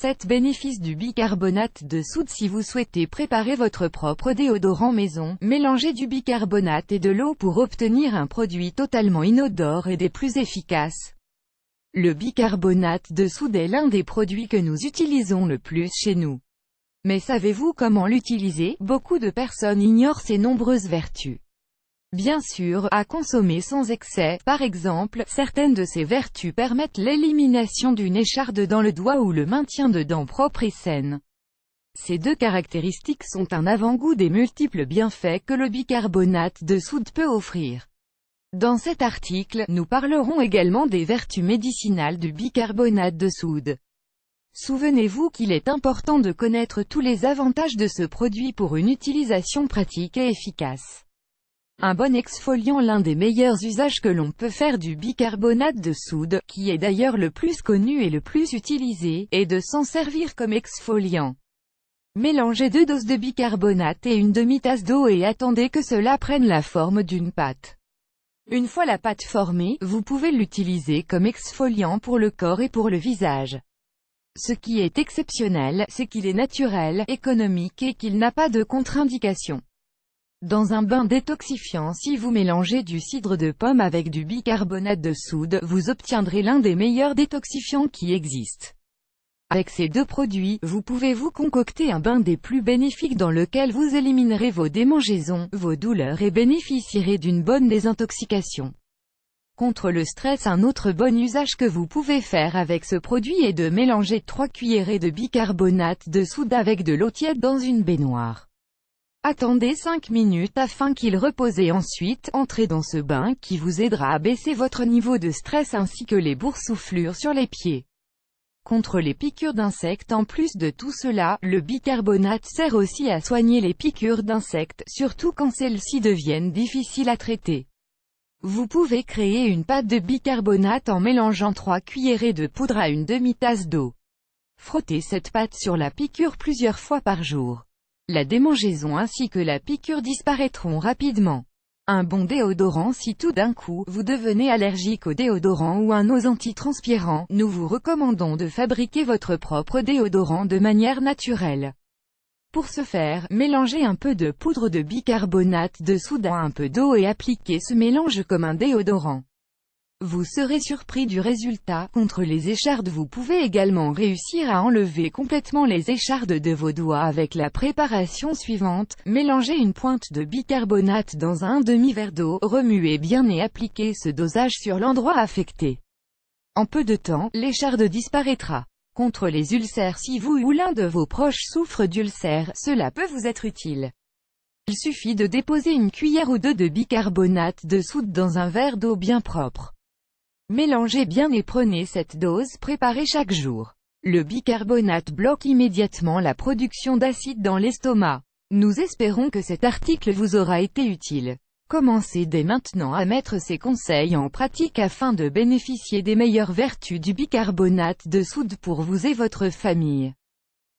7 bénéfices du bicarbonate de soude. Si vous souhaitez préparer votre propre déodorant maison, mélangez du bicarbonate et de l'eau pour obtenir un produit totalement inodore et des plus efficaces. Le bicarbonate de soude est l'un des produits que nous utilisons le plus chez nous. Mais savez-vous comment l'utiliser? Beaucoup de personnes ignorent ses nombreuses vertus. Bien sûr, à consommer sans excès, par exemple, certaines de ces vertus permettent l'élimination d'une écharde dans le doigt ou le maintien de dents propres et saines. Ces deux caractéristiques sont un avant-goût des multiples bienfaits que le bicarbonate de soude peut offrir. Dans cet article, nous parlerons également des vertus médicinales du bicarbonate de soude. Souvenez-vous qu'il est important de connaître tous les avantages de ce produit pour une utilisation pratique et efficace. Un bon exfoliant. L'un des meilleurs usages que l'on peut faire du bicarbonate de soude, qui est d'ailleurs le plus connu et le plus utilisé, est de s'en servir comme exfoliant. Mélangez 2 doses de bicarbonate et une demi-tasse d'eau et attendez que cela prenne la forme d'une pâte. Une fois la pâte formée, vous pouvez l'utiliser comme exfoliant pour le corps et pour le visage. Ce qui est exceptionnel, c'est qu'il est naturel, économique et qu'il n'a pas de contre-indication. Dans un bain détoxifiant, si vous mélangez du cidre de pomme avec du bicarbonate de soude, vous obtiendrez l'un des meilleurs détoxifiants qui existent. Avec ces deux produits, vous pouvez vous concocter un bain des plus bénéfiques dans lequel vous éliminerez vos démangeaisons, vos douleurs et bénéficierez d'une bonne désintoxication. Contre le stress, un autre bon usage que vous pouvez faire avec ce produit est de mélanger 3 cuillerées de bicarbonate de soude avec de l'eau tiède dans une baignoire. Attendez 5 minutes afin qu'il repose et ensuite, entrez dans ce bain qui vous aidera à baisser votre niveau de stress ainsi que les boursouflures sur les pieds. Contre les piqûres d'insectes. En plus de tout cela, le bicarbonate sert aussi à soigner les piqûres d'insectes, surtout quand celles-ci deviennent difficiles à traiter. Vous pouvez créer une pâte de bicarbonate en mélangeant 3 cuillerées de poudre à une demi-tasse d'eau. Frottez cette pâte sur la piqûre plusieurs fois par jour. La démangeaison ainsi que la piqûre disparaîtront rapidement. Un bon déodorant. Si tout d'un coup, vous devenez allergique au déodorant ou un aux antitranspirants, nous vous recommandons de fabriquer votre propre déodorant de manière naturelle. Pour ce faire, mélangez un peu de poudre de bicarbonate de soude à un peu d'eau et appliquez ce mélange comme un déodorant. Vous serez surpris du résultat. Contre les échardes, vous pouvez également réussir à enlever complètement les échardes de vos doigts avec la préparation suivante. Mélangez une pointe de bicarbonate dans un demi-verre d'eau, remuez bien et appliquez ce dosage sur l'endroit affecté. En peu de temps, l'écharde disparaîtra. Contre les ulcères. Si vous ou l'un de vos proches souffre d'ulcères, cela peut vous être utile. Il suffit de déposer une cuillère ou 2 de bicarbonate de soude dans un verre d'eau bien propre. Mélangez bien et prenez cette dose préparée chaque jour. Le bicarbonate bloque immédiatement la production d'acide dans l'estomac. Nous espérons que cet article vous aura été utile. Commencez dès maintenant à mettre ces conseils en pratique afin de bénéficier des meilleures vertus du bicarbonate de soude pour vous et votre famille.